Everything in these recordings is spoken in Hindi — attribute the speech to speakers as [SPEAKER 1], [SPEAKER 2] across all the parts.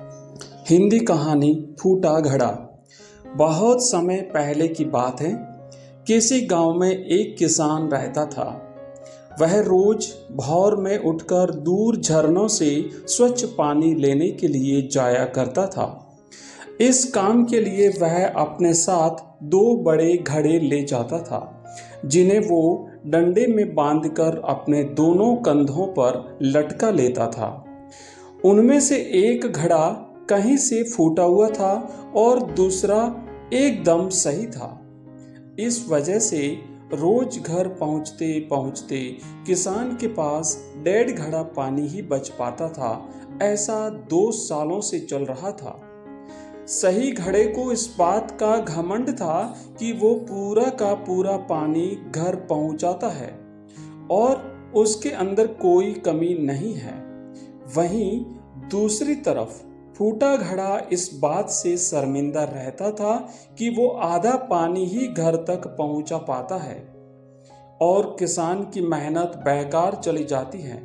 [SPEAKER 1] हिंदी कहानी फूटा घड़ा। बहुत समय पहले की बात है। किसी गांव में एक किसान रहता था। वह रोज भोर में उठकर दूर झरनों से स्वच्छ पानी लेने के लिए जाया करता था। इस काम के लिए वह अपने साथ दो बड़े घड़े ले जाता था, जिन्हें वो डंडे में बांधकर अपने दोनों कंधों पर लटका लेता था। उनमें से एक घड़ा कहीं से फूटा हुआ था और दूसरा एकदम सही था। इस वजह से रोज घर पहुंचते पहुंचते किसान के पास 1.5 घड़ा पानी ही बच पाता था। ऐसा 2 सालों से चल रहा था। सही घड़े को इस बात का घमंड था कि वो पूरा का पूरा पानी घर पहुंचाता है और उसके अंदर कोई कमी नहीं है। वहीं दूसरी तरफ फूटा घड़ा इस बात से शर्मिंदा रहता था कि वो आधा पानी ही घर तक पहुंचा पाता है और किसान की मेहनत बेकार चली जाती है।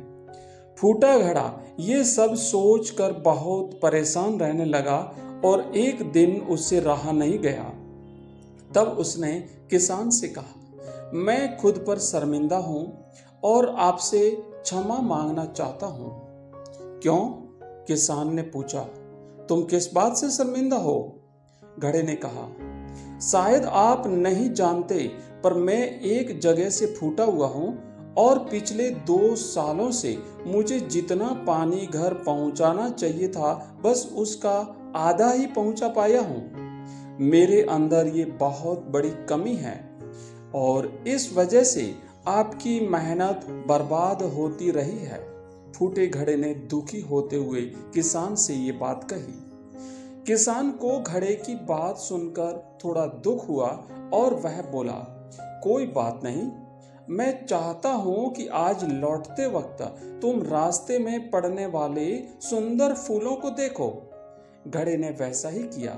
[SPEAKER 1] फूटा घड़ा ये सब सोचकर बहुत परेशान रहने लगा और एक दिन उससे रहा नहीं गया। तब उसने किसान से कहा, मैं खुद पर शर्मिंदा हूं और आपसे क्षमा मांगना चाहता हूं। क्यों? किसान ने पूछा। तुम किस बात से शर्मिंदा हो? घड़े ने कहा, शायद आप नहीं जानते, पर मैं एक जगह से फूटा हुआ हूं और पिछले 2 सालों से मुझे जितना पानी घर पहुंचाना चाहिए था, बस उसका आधा ही पहुंचा पाया हूं। मेरे अंदर ये बहुत बड़ी कमी है और इस वजह से आपकी मेहनत बर्बाद होती रही है। फूटे घड़े ने दुखी होते हुए किसान से ये बात कही। किसान को घड़े की बात सुनकर थोड़ा दुख हुआ और वह बोला, कोई बात नहीं, मैं चाहता हूं कि आज लौटते वक्त तुम रास्ते में पड़ने वाले सुंदर फूलों को देखो। घड़े ने वैसा ही किया।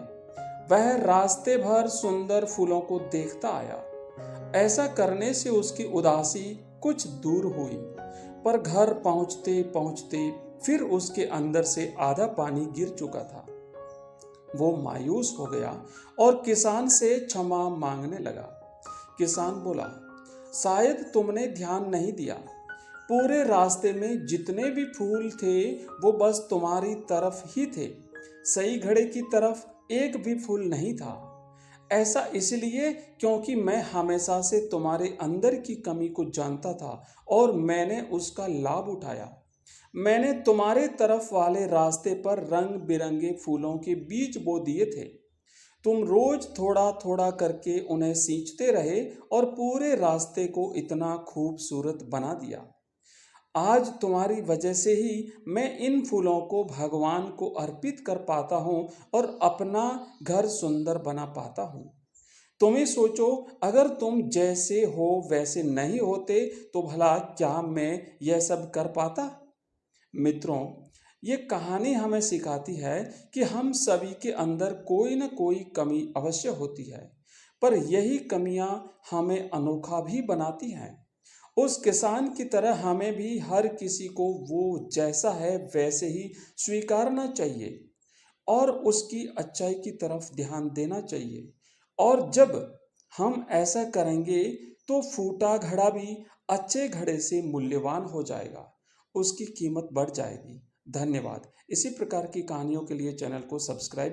[SPEAKER 1] वह रास्ते भर सुंदर फूलों को देखता आया। ऐसा करने से उसकी उदासी कुछ दूर हुई, पर घर पहुंचते पहुंचते फिर उसके अंदर से आधा पानी गिर चुका था। वो मायूस हो गया और किसान से क्षमा मांगने लगा। किसान बोला, शायद तुमने ध्यान नहीं दिया। पूरे रास्ते में जितने भी फूल थे वो बस तुम्हारी तरफ ही थे। सही घड़े की तरफ एक भी फूल नहीं था। ऐसा इसलिए क्योंकि मैं हमेशा से तुम्हारे अंदर की कमी को जानता था और मैंने उसका लाभ उठाया। मैंने तुम्हारे तरफ वाले रास्ते पर रंग बिरंगे फूलों के बीज बो दिए थे। तुम रोज थोड़ा थोड़ा करके उन्हें सींचते रहे और पूरे रास्ते को इतना खूबसूरत बना दिया। आज तुम्हारी वजह से ही मैं इन फूलों को भगवान को अर्पित कर पाता हूँ और अपना घर सुंदर बना पाता हूँ। तुम ही सोचो, अगर तुम जैसे हो वैसे नहीं होते तो भला क्या मैं यह सब कर पाता? मित्रों, ये कहानी हमें सिखाती है कि हम सभी के अंदर कोई न कोई कमी अवश्य होती है, पर यही कमियां हमें अनोखा भी बनाती हैं। उस किसान की तरह हमें भी हर किसी को वो जैसा है वैसे ही स्वीकारना चाहिए और उसकी अच्छाई की तरफ ध्यान देना चाहिए। और जब हम ऐसा करेंगे तो फूटा घड़ा भी अच्छे घड़े से मूल्यवान हो जाएगा, उसकी कीमत बढ़ जाएगी। धन्यवाद। इसी प्रकार की कहानियों के लिए चैनल को सब्सक्राइब